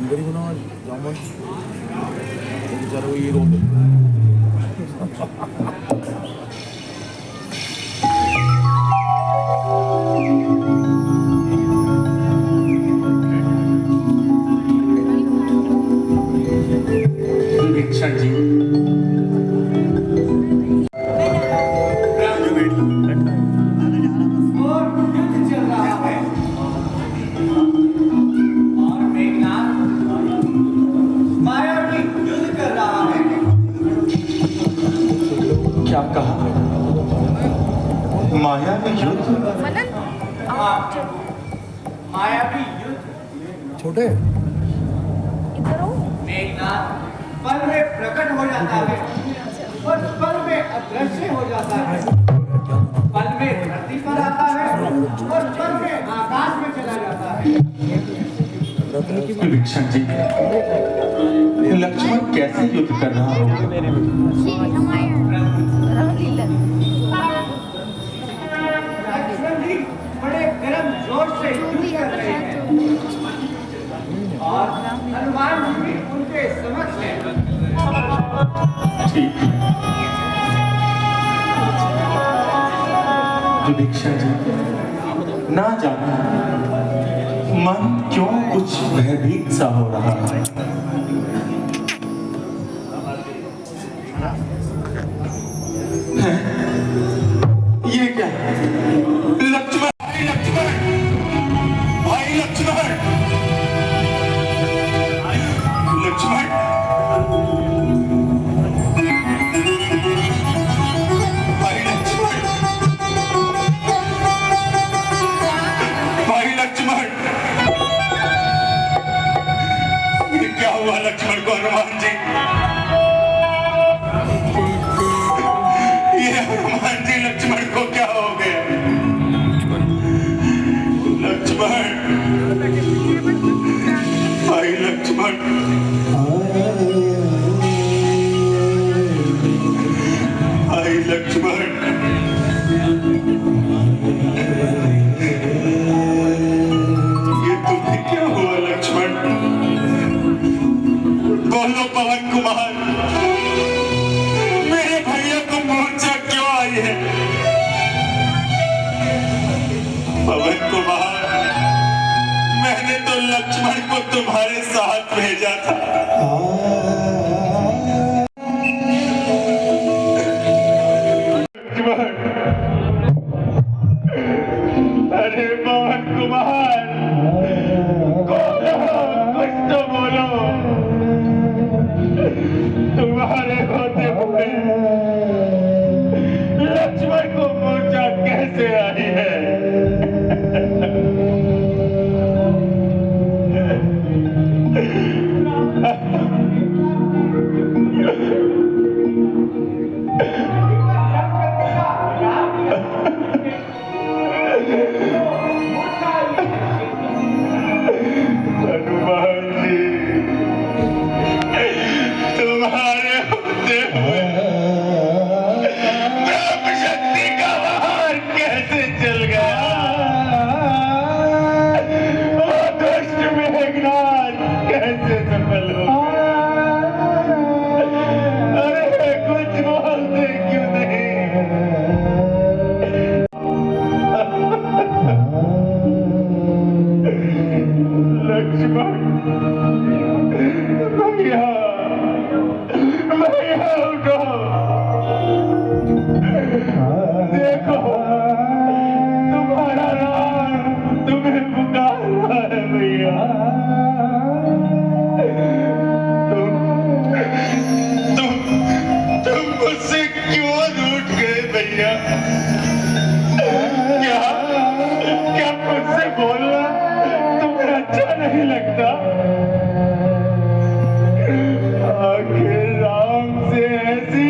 앵그리구나. 잠깐만. 잘하고 이러는데. भिक्षण जी क्या कहा? माया में युद्ध? मनन मायावी युद्ध छोटे इधर हो। मेघनाथ पल में प्रकट हो जाता है और पल में अदृश्य हो जाता है। पल में धरती पर आता है और पल में आकाश में चला जाता है। भिक्षण जी लक्ष्मण कैसे युद्ध कर रहा होगा? लक्ष्मण जी बड़े गर्म जोश से युद्ध कर रहे हैं और हनुमान जी भी उनके समक्ष हैं। ठीक विभीषण जी ना जाना मन क्यों कुछ भयभीत सा हो रहा है। ये क्या? लक्ष्मण भाई लक्ष्मण भाई लक्ष्मण लक्ष्मण भाई लक्ष्मण भाई लक्ष्मण ये क्या हुआ लक्ष्मण को? हनुमान जी ये हनुमान जी लक्ष्मण को क्या हो गया? लक्ष्मण भाई लक्ष्मण भाई लक्ष्मण ये तुम्हें क्या हुआ लक्ष्मण? बोलो पवन कुमार मेरे भैया को मूर्छा क्यों आई है? पवन कुमार मैंने तो लक्ष्मण को तुम्हारे साथ भेजा था। अरे पवन कुमार कुछ तो बोलो। तुम्हारे होते हुए लक्ष्मण को मूर्छा कैसे आई है? हनुमान जी तुम्हारे होते हुए ब्रह्म शक्ति का वार कैसे चल गया? वो दुष्ट मेघनाथ कैसे सफल हो गया? अरे कुछ बोलते क्यों नहीं? लक्ष्मण भैया भैया उठो देखो तुम्हारा राम तुम्हें पुकार रहा है भैया। तुम मुझसे क्यों रूठ गए भैया? क्या मुझसे बोलना तुम्हें अच्छा नहीं लगता? आखिर राम से ऐसी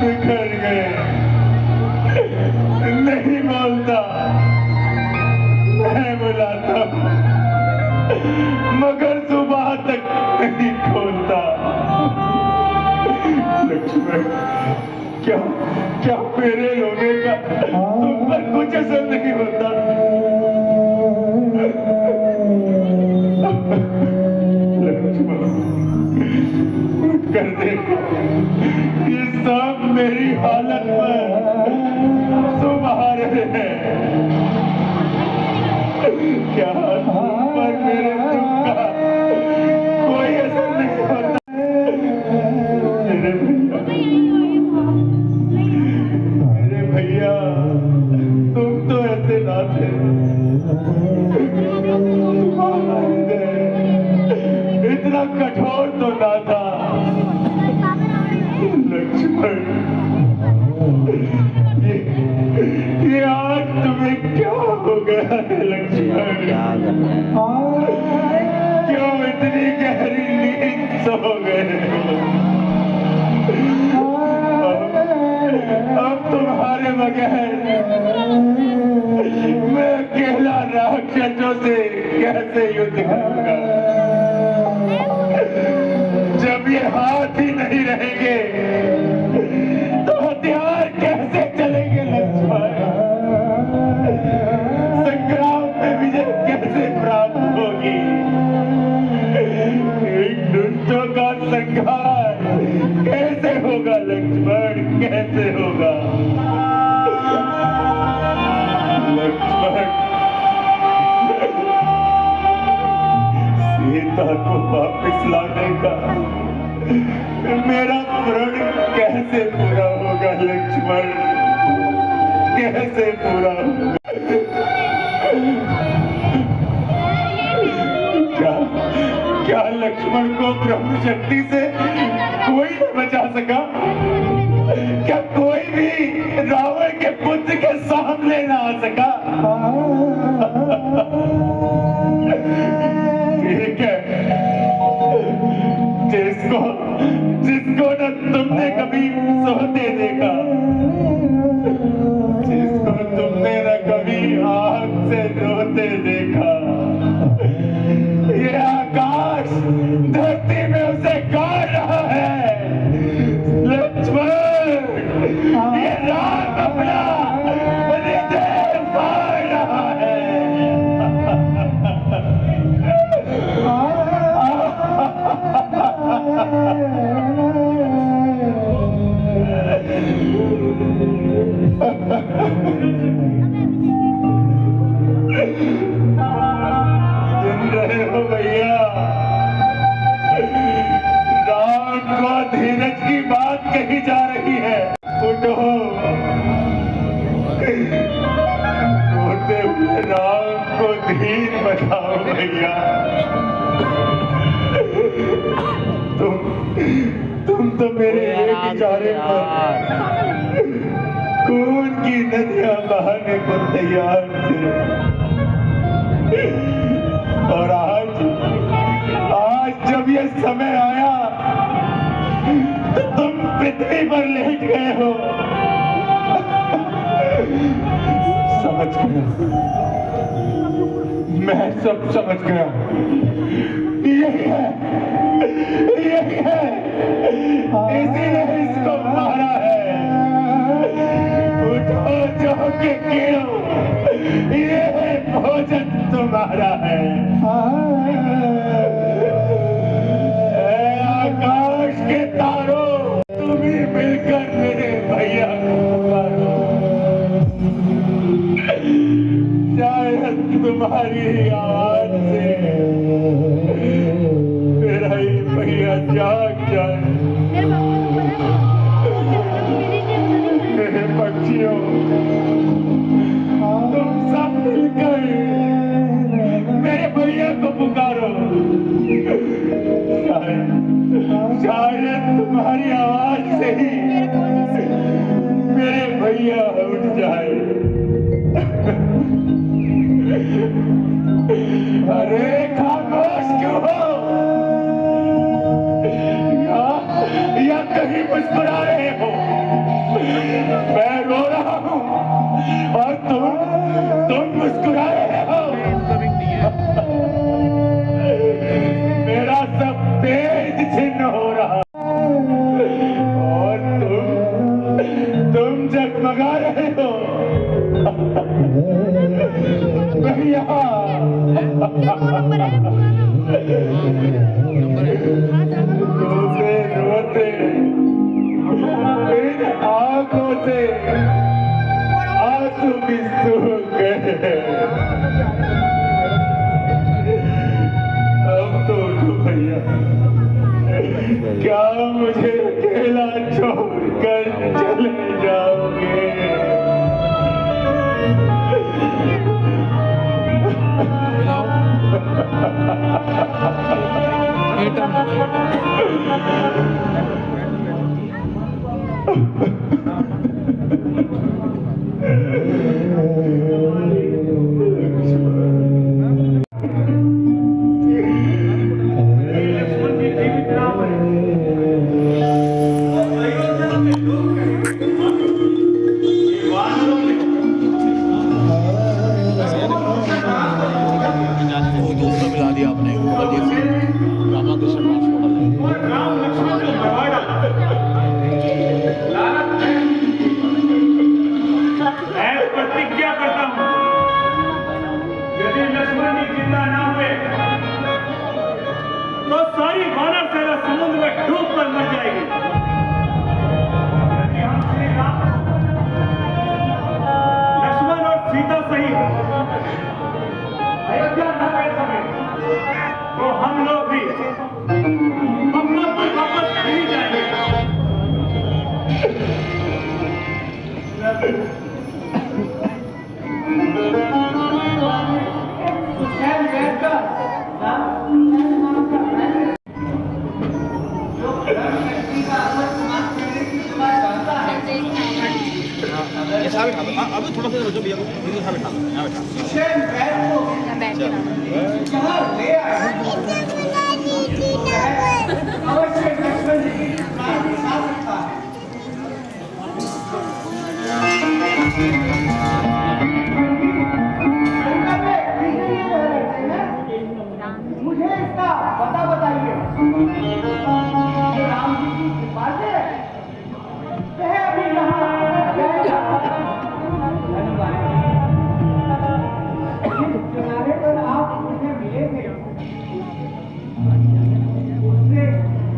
बिखर गए, नहीं बोलता, मैं बुलाता हूँ मगर सुबह तक नहीं खोलता। लक्ष्मण, क्या क्या मेरे रोने का तुम पर कुछ असर नहीं होता? लक्ष्मण, उठ कर देख, ये सब मेरी हालत पर सुबह रहे हैं। क्या तुम पर मेरे दुख का कोई असर नहीं होता? मेरे भैया, तुम तो ऐसे ना थे। तुम्हारा हृदय इतना कठोर तो ना था। लक्ष्मण, ये आज तुम्हें क्या हो गया है लक्ष्मण? क्यों इतनी गहरी नींद सो गए? अब तुम्हारे बगैर मैं अकेला राक्षसों से कैसे युद्ध करूंगा? जब ये हाथ ही नहीं रहेंगे तो हथियार कैसे चलेंगे लक्ष्मण? संग्राम में विजय कैसे प्राप्त होगी? इन दुष्टों का संहार कैसे होगा लक्ष्मण? कैसे होगा लक्ष्मण? सीता को वापस लाने का मेरा प्रण कैसे पूरा होगा लक्ष्मण? कैसे पूरा होगा? क्या लक्ष्मण को ब्रह्म शक्ति से कोई न बचा सका? क्या कोई भी रावण के पुत्र के सामने न आ सका? ठीक है, जिसको न तुमने कभी सोते देखा, जिसको तुमने न कभी आग से रोते देखा, ये आकाश धरती में उसे गाड़ रहा है लक्ष्मण। ये राम अपना हृदय फाड़ रहा है। सुन रहे हो भैया? राम को धीरज की बात कही जा रही है। उठो, रोते हुए राम को धीर बताओ भैया। तुम तो मेरे एक इशारे पर खून की नदियां बहाने को तैयार थे, और आज जब ये समय आया तो तुम पृथ्वी पर लेट गए हो। समझ गया, मैं सब समझ गया। यही है, इसीलिए इसको मारा है। उठो जो के कीड़ो, ये भोजन तुम्हारा है। आकाश के तारों, तुम ही मिलकर मेरे भैया को पुकारो। शायद तुम्हारी आवाज से मेरा ही भैया जाग जाए। मेरे पक्षियों, तुम सब मिलकर मेरे भैया को पुकारो। शायद तुम्हारी आवाज से ही मेरे भैया उठ जाए। अरे खामोश क्यों हो? या कहीं मुस्कुरा रहे हो? मैं रो रहा हूँ और तुम मुस्कुरा रहे हो। मेरा सब तेज छिन्न हो रहा और तुम जगमगा रहे हो। भैया रोते रोते इन आंखों से आंसू भी सूख गए। अब तो उठो भैया, क्या मुझे अकेला छोड़कर चले जाओगे? वो दूसरा मिला दिया आपने अजीत सिंह रामाकृष्ण मैं प्रतिज्ञा करता हूं, यदि लक्ष्मण जी जिंदा ना हुए तो सारी वानर सेना समुद्र में डूब कर मर जाएगी। यदि हम श्री राम लक्ष्मण और सीता सहित अयोध्या न गए सके तो हम लोग भी अपना पर वापस नहीं जाएंगे। हुसैन बैठकर जो धर्म व्यक्ति का अमर समाज करने की दुआ चाहता है, अभी थोड़ा सा रुको भैया को यहाँ बैठा यहाँ बैठा हुसैन बैठ को यहाँ ले आए अवश्य लक्ष्मण जी की प्राण बचा सकता है। मुझे इसका पता बताइए। राम जी की कृपा से वह अभी यहाँ रहेगा। जिस किनारे पर आप मुझे मिले थे उससे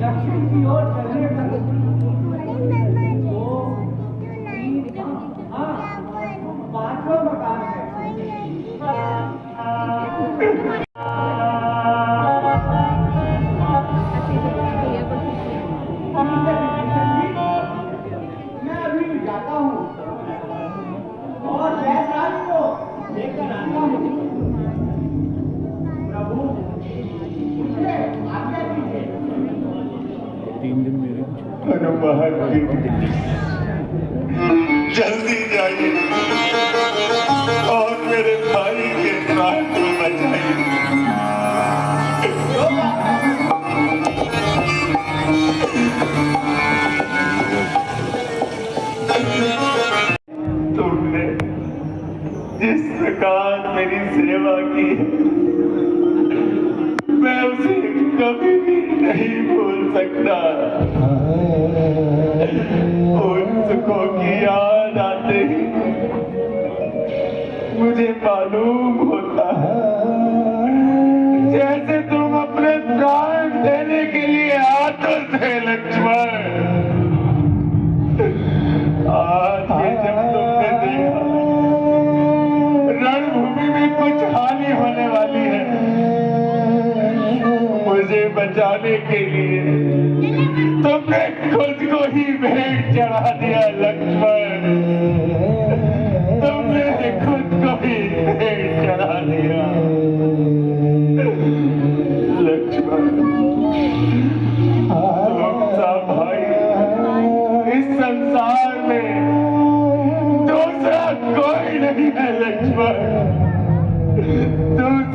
दक्षिण की ओर चलने पर पांचवा मकान है। मैं अभी जाता हूँ और वैशाली को लेकर आता हूँ। प्रभु मुझे आज्ञा दीजिए। 3 दिन मेरे हनुमान जी जल्दी जाइए और मेरे भाई के प्राण को बचाइए। तुमने जिस प्रकार मेरी सेवा की मैं उसे कभी भी नहीं भूल सकता। उन सुखों की याद आते ही मुझे मालूम होता है जैसे तुम अपने प्राण देने के लिए आतुर थे लक्ष्मण। आज ये जब तुमने देखा रणभूमि में कुछ हानि होने वाली है, मुझे बचाने के लिए तुमने खुद को ही भेंट चढ़ा दिया लक्ष्मण। तुमने खुद को ही भेंट चढ़ा दिया लक्ष्मण। तुम भाई इस संसार में दूसरा कोई नहीं है लक्ष्मण।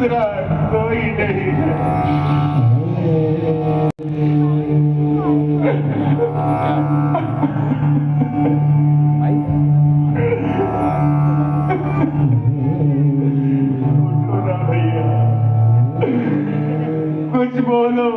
दूसरा कोई नहीं है। उठो ना भैया, कुछ बोलो।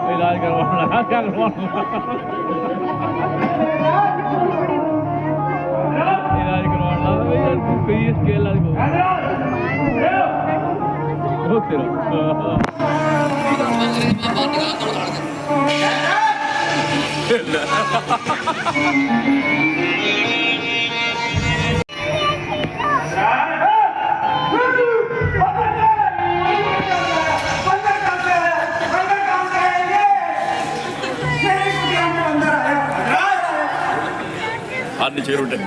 इलाज करवाना लगा, क्या करवाना इलाज करवाना लगा भैया, कोई इसके इलाज को हाथ नीचे उठे।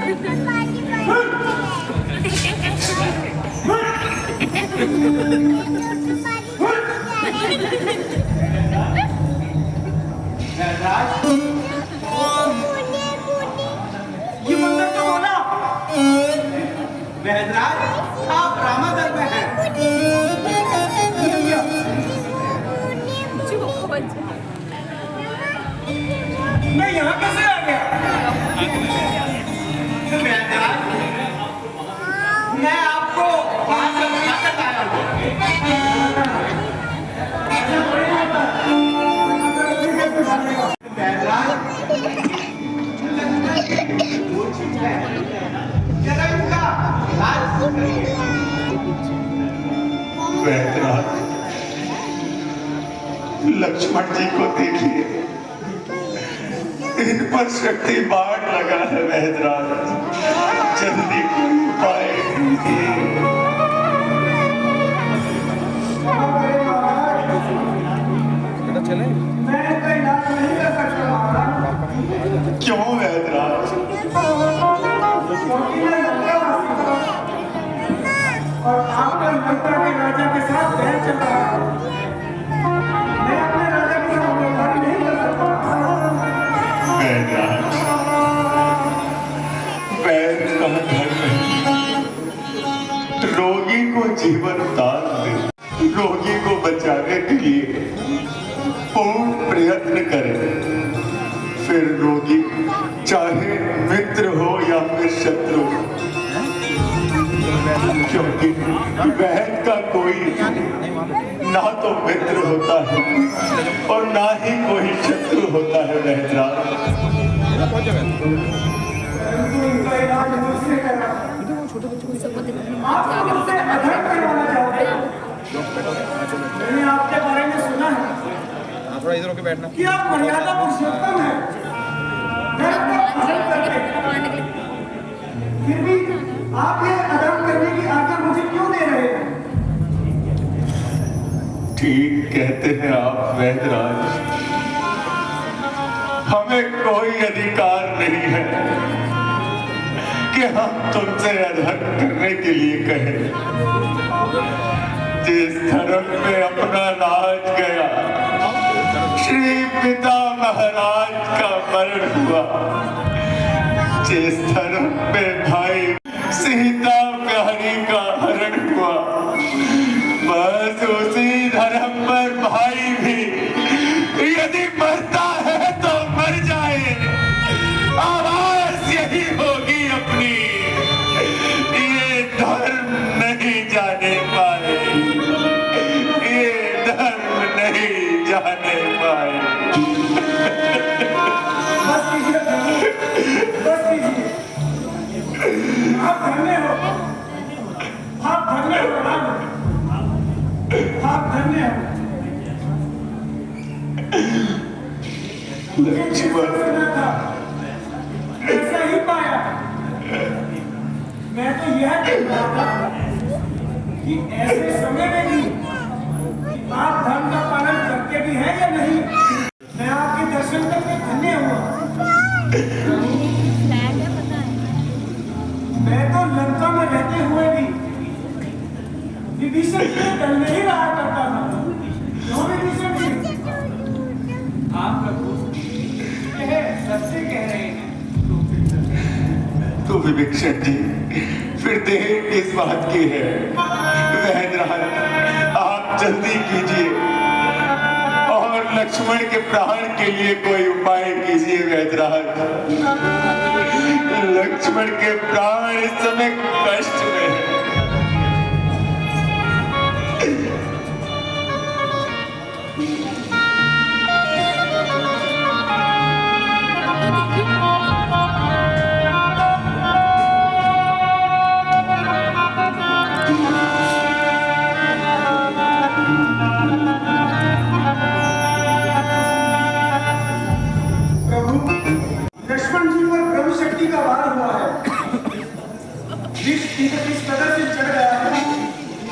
ये मंदिर तो बोला बहदराज, आप रामागढ़ में हैं। मैं यहाँ कैसे आ गया? बहदराज, मैं आपको वहाँ से बुलाकर आया हूँ। बहदराज, जरा इनका इलाज करिए। बहदराज, लक्ष्मण जी को देखिए, इन पर शक्ति बाढ़ लगा है। बहदराज, जल्दी कोई उपाय कीजिए। मैं इसका इलाज नहीं कर सकता महाराज। क्यों बहदराज? क्योंकि मैं लंकावासी हूँ और आपका लंका के राजा के साथ तय चल रहा है। मैं अपने राजा के साथ व्यापार नहीं कर सकता। बहदराज, वैद्य का धर्म है रोगी को जीवन दान दे, रोगी को बचाने के लिए पूर्ण प्रयत्न करे, फिर रोगी चाहे मित्र हो या फिर शत्रु, क्योंकि वैद्य का कोई ना तो मित्र होता है और ना ही कोई शत्रु होता है। बहदराज, उनका इलाज मुझसे करा। आप मुझसे अधर्म करवाना चाहते हैं। मैंने आपके बारे में सुना है थोड़ा इधर होके बैठना कि आप मर्यादा पुरुषोत्तम हैं। धर्म का अधर्म करते हैं। फिर भी आप ये अधर्म करने की आज्ञा मुझे क्यों दे रहे हैं? ठीक कहते हैं आप वैद्यराज, हमें कोई अधिकार नहीं है कि हम तुमसे अधर्म करने के लिए कहें। जिस धर्म में अपना राज गया, श्री पिता महाराज का मरण हुआ, जिस धर्म में भाई सीता प्यारी का हरण हुआ, बस उसी धर्म पर भाई भी यदि मरता है तो मर जाए, आवाज यही होगी अपनी, ये धर्म नहीं जाने पाए, ये धर्म नहीं जाने पाए। बस कीजिए, बस कीजिए। आप धन्य हो, आप धन्य हो, आप धन्य हो। लक्ष्मण सुना था ऐसा ही पाया। मैं तो यह देख रहा था कि ऐसे समय में भी कि आप धर्म का पालन करते भी हैं या नहीं। मैं आपके दर्शन करके धन्य हुआ। फ्लैग है पता है। मैं तो लंका में रहते हुए भी विभीषण के दल में ही रहा करता था। क्यों विभीषण जी? आप प्रभु यह सत्य कह रहे हैं। तो विभीषण जी फिर देर किस बात की है? वैद्यराज आप जल्दी कीजिए और लक्ष्मण के प्राण के लिए कोई उपाय कीजिए। वैद्यराज लक्ष्मण के प्राण इस समय कष्ट में है। लक्ष्मण जी पर ब्रह्म शक्ति का वार हुआ है। विष इस कदर से चढ़ गया है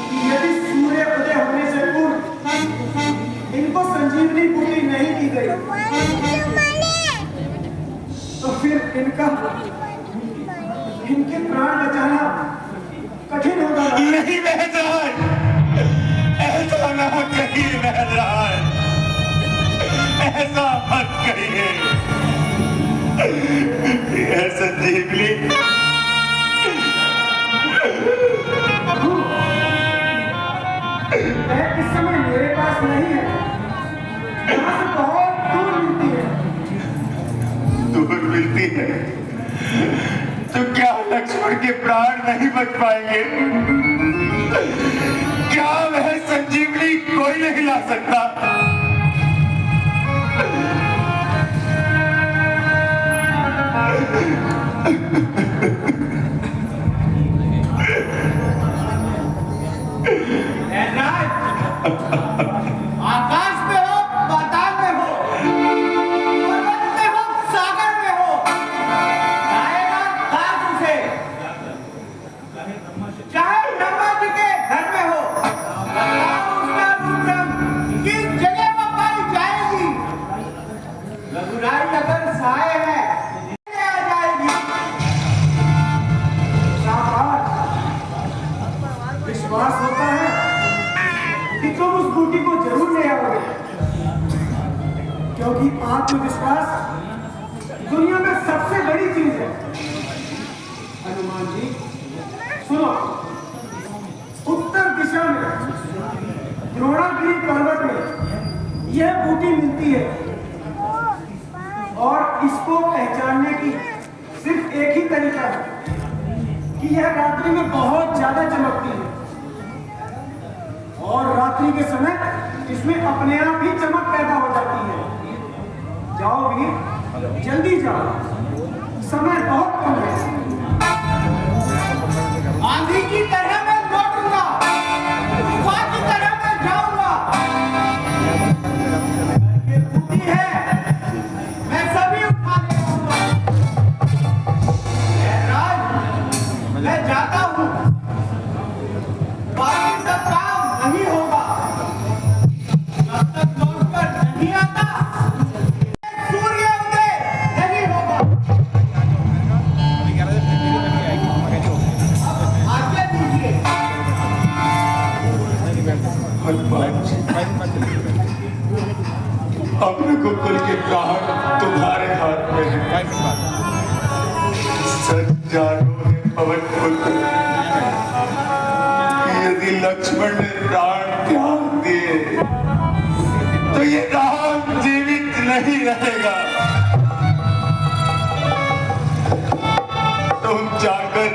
कि यदि सूर्य उदय होने से पूर्व इनको संजीवनी बूटी नहीं की गई तो फिर इनके प्राण बचाना कठिन होगा। नहीं वैद्यराज, ऐसा ना कहिए वैद्यराज, ऐसा मत कहिए। यह संजीवनी इस समय मेरे पास नहीं है। यहाँ से बहुत दूर मिलती है। दूर मिलती है तो क्या लक्ष्मण के प्राण नहीं बच पाएंगे? क्या वह संजीवनी कोई नहीं ला सकता? आकाश में हो, पाताल में हो, पर्वत में हो, सागर में हो, गाएगा दास उसे। चाहे ब्रह्मा जी के घर में हो, बताओ उसका रूप रंग किस जगह पर पाई जाएगी। रघुराई अगर साए है आ जाएगी। शाबाश, विश्वास होता है कि तुम उस बूटी को जरूर ले आओगे, क्योंकि आत्मविश्वास दुनिया में सबसे बड़ी चीज है। हनुमान जी सुनो, उत्तर दिशा में द्रोणागिरी पर्वत में यह बूटी मिलती है और इसको पहचानने की सिर्फ एक ही तरीका है कि यह रात्रि में बहुत ज्यादा चमकती है और रात्रि के समय इसमें अपने आप ही चमक पैदा हो जाती है। जाओ वीर, जल्दी जाओ, समय बहुत कम है। आंधी की तरह मैं लौटूंगा, तूफान की तरह मैं जाऊंगा। ये बुद्धि है, मैं सभी उठा ले आऊंगा। राज, मैं जाता हूँ, बाकी सब काम नहीं होगा जब तक लौटकर नहीं आता, सूर्य उदय नहीं होगा। आज्ञा दीजिए। हनुमान जी, अब रघुकुल के प्राण तुम्हारे हाथ में है। सच जानो है पवन पुत्र, यदि लक्ष्मण ने प्राण त्याग दिए तो ये राम जीवित नहीं रहेगा। तुम जाकर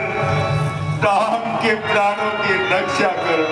राम के प्राणों की रक्षा करो।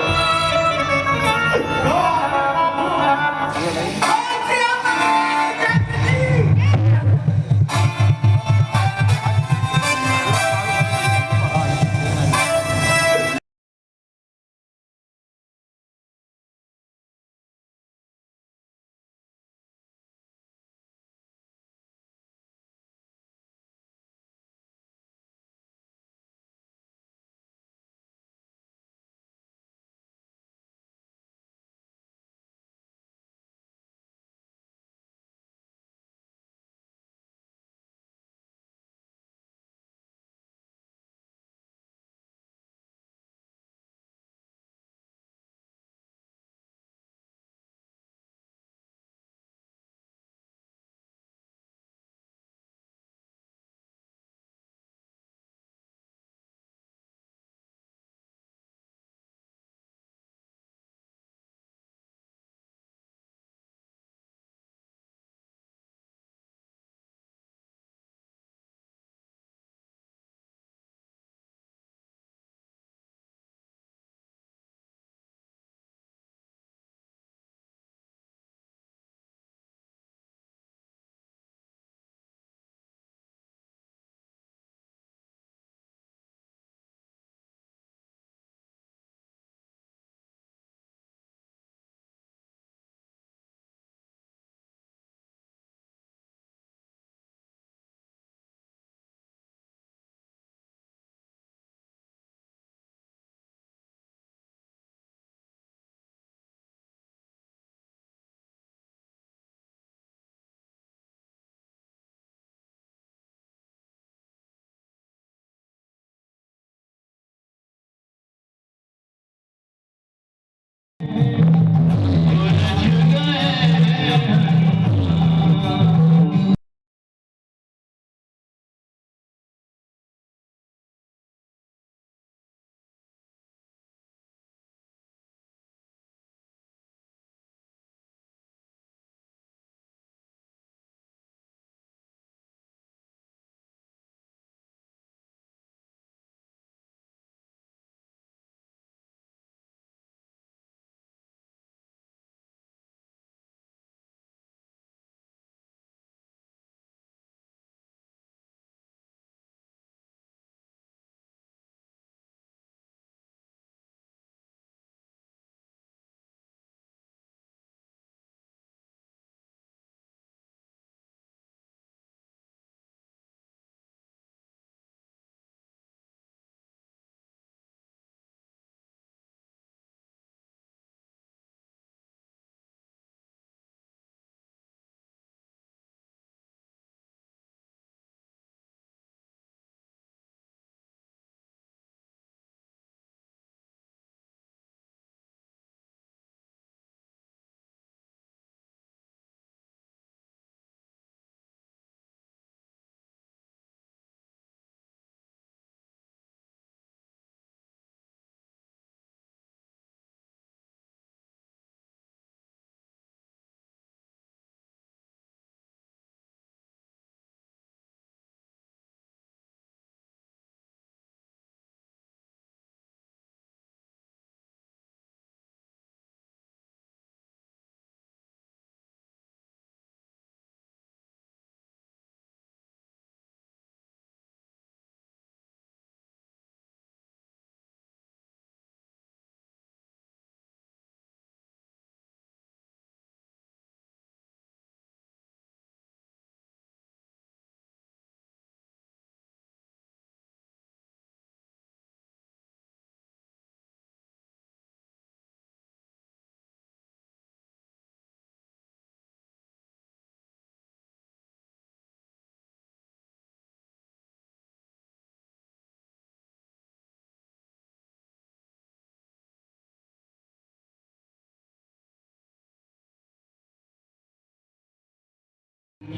ऐसा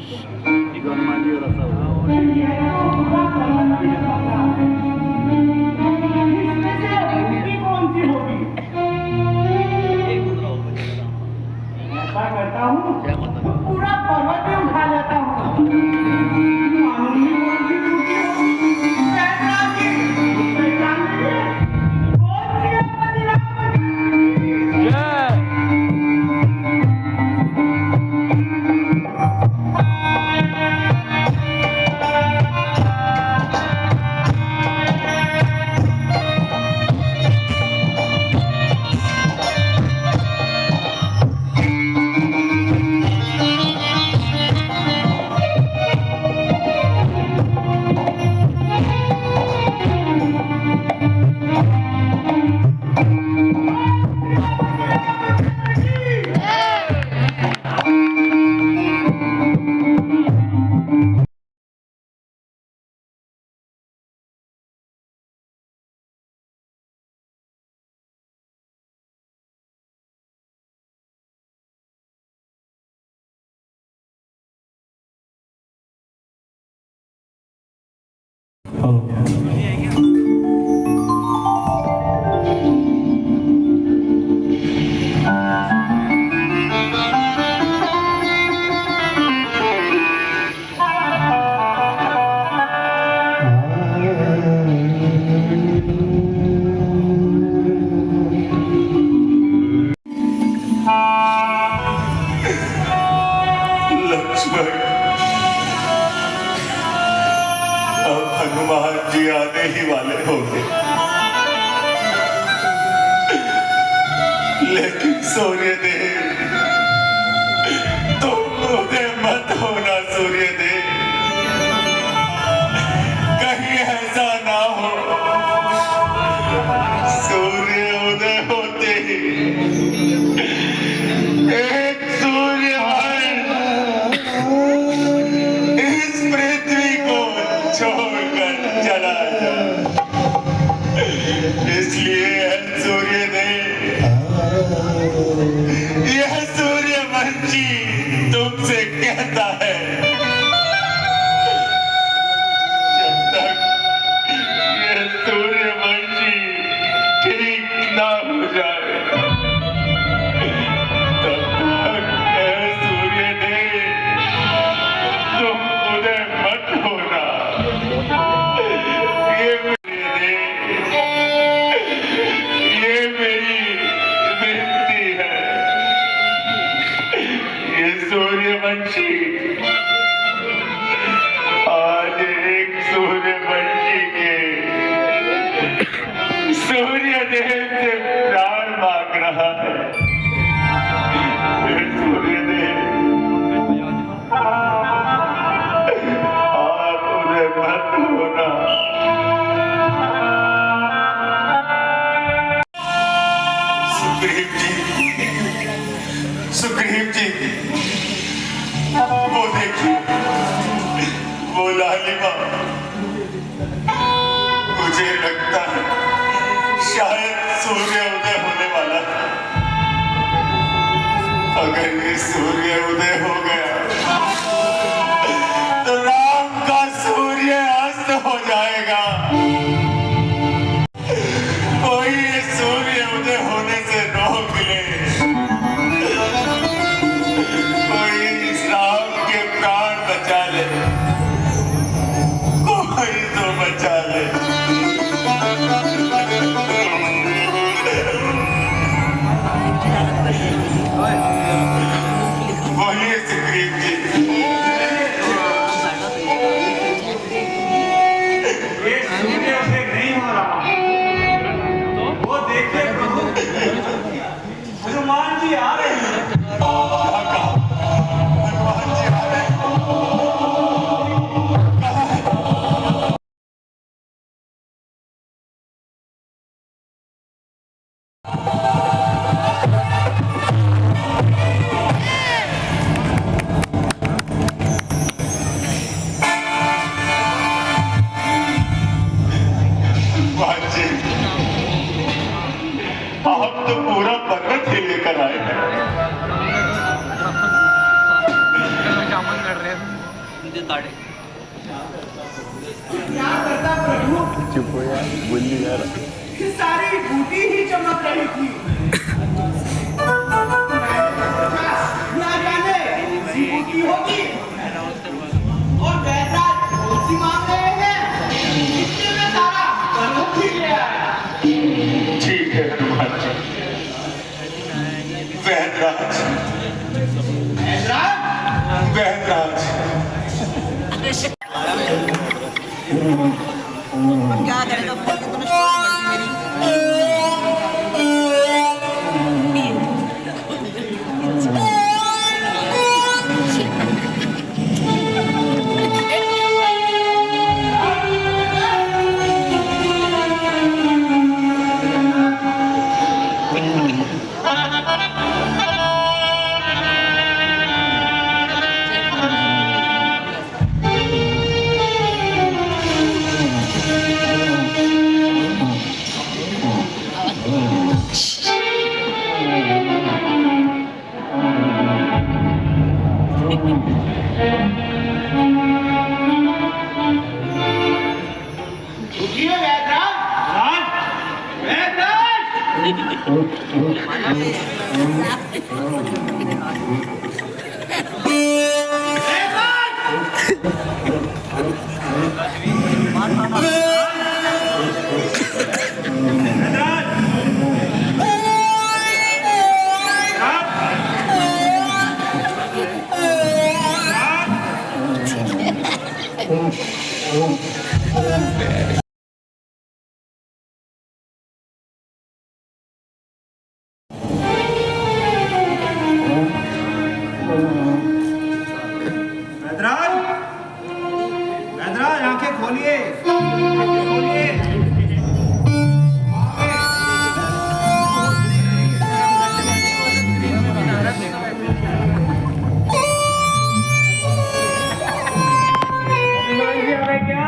करता हूँ पूरा पर्वत ही उठा लेता हूँ। मालूम नहीं कौन सी टूटी होगी। शैतान की, शैतान की, कौन सी आपत्ति राम की? लक्ष्मण, अब हनुमान जी आने ही वाले होंगे, लेकिन सूर्यदेव, तुम उदय मत होना। सूर्यदेव, कहीं ऐसा ना हो सूर्य उदय होते ही एक सूर्यवंश इस पृथ्वी को छोड़कर चला जाए। इसलिए सूर्यदेव, यह सूर्यवंशी तुमसे कहता है, जब तक यह सूर्यवंशी ठीक ना हो जाए, तब तक यह सूर्यदेव तुम उदय मत होना। ये मेरी विनती है। ये सूर्यवंशी आज एक सूर्यवंशी के सूर्यदेव से प्राण मांग रहा है। ये सूर्यदेव, आप उदय मत होना। सुग्रीव जी, सुग्रीव जी, वो देखिए, वो लालिमा, मुझे लगता है शायद सूर्य उदय होने वाला है। अगर ये सूर्य उदय हो गया तो राम का सूर्य अस्त हो जाएगा। कोई ये सूर्य उदय होने से रोक ले, कोई इस राम के प्राण बचा ले, कोई तो बचा ले। बोलिए सुग्रीव जी। क्या करता प्रभु? चुप हो यार, बोल नहीं यार। कि सारी बूटी ही चमक रही थी। ना जाने सी बूटी होगी और वैराज सी मांग रहे हैं। इसलिए मैं सारा बंदूक ही ले आया। ठीक है हनुमान जी। वैदराज, वैराज वैदराज, क्या करेगा फोन की तो उठिए वैराज। वैराज वैद्यराज आंखें खोलिए, खोलिए। हनुमान जी आ गए क्या?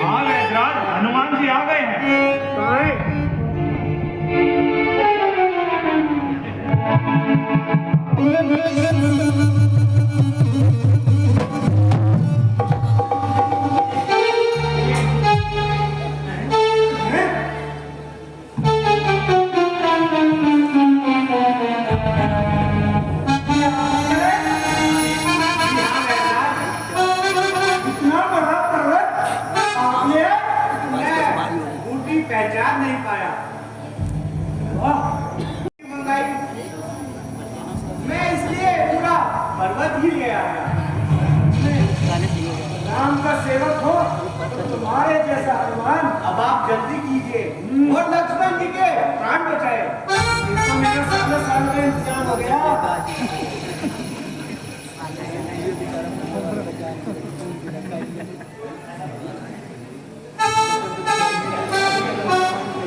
हाँ वैद्यराज, हनुमान जी आ गए हैं। कहाँ हैं? इतना बड़ा पर्वत आपने मैं बूटी पहचान नहीं पाया। वाह, मंगाई मैं इसलिए पूरा पर्वत ही ले आया। राम का सेवक हो तो तुम्हारे जैसा हनुमान अब आप जल्दी कीजिए और लक्ष्मण जी के प्राण बचाए। ये तो मेरा 16 साल का इंतजाम हो गया।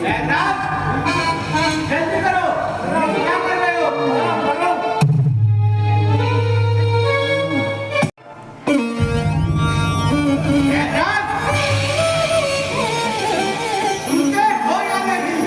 वैद्यराज, जल्दी करो, क्या कर रहे हो? करो। वैद्यराज, सुनते हो या नहीं?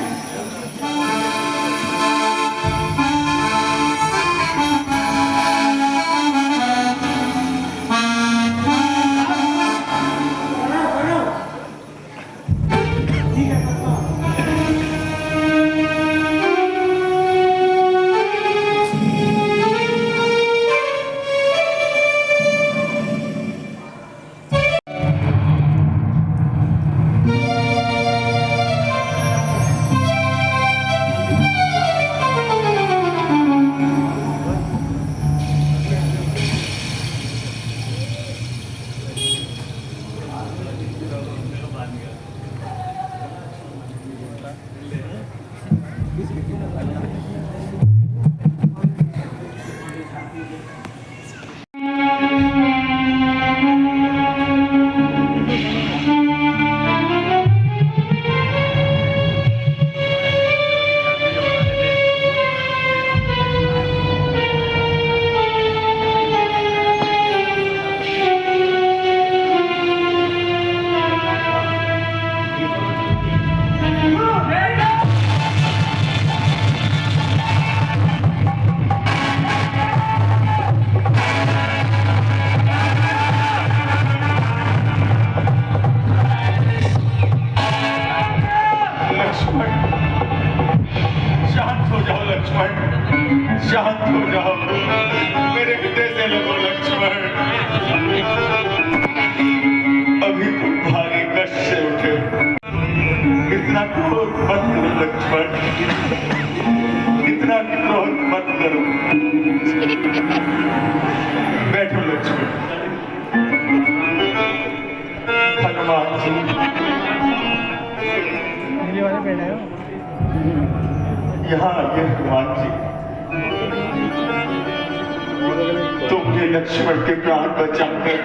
क्रोध मत करो लक्ष्मण, इतना क्रोध मत करो। बैठो लक्ष्मण। हनुमान जी, यहाँ आइए हनुमान जी। तुमने लक्ष्मण के प्राण बचाकर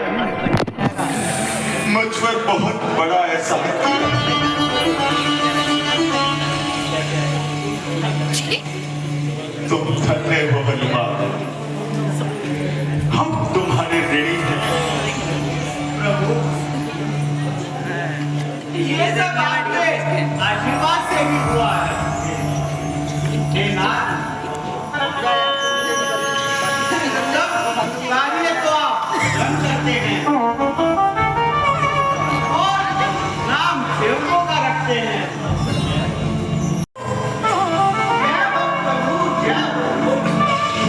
मुझ पर बहुत बड़ा एहसान किया। तुम धन्य हो हनुमान, हम तुम्हारे ऋणी हैं। प्रभु, ये सब आपके आशीर्वाद से ही हुआ है। हे नाथ, सब कार्य तो आप स्वयं करते हैं और नाम सेवकों का रखते हैं। जय हो प्रभु, जय हो।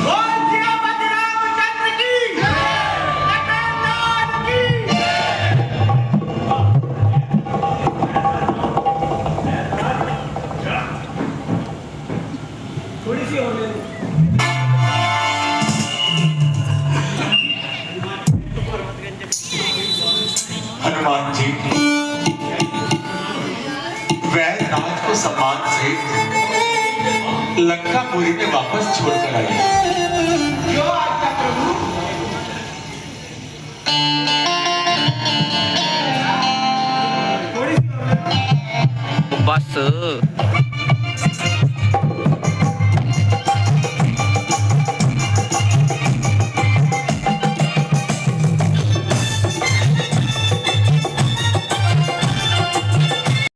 बोल श्रीमद् रामचंद्र की जय, जगन्नाथ की जय। थोड़ी सी और ले लो। हनुमान जी, वैद्यनाथ को सम्मान से लंकापुरी में वापस छोड़कर आइए।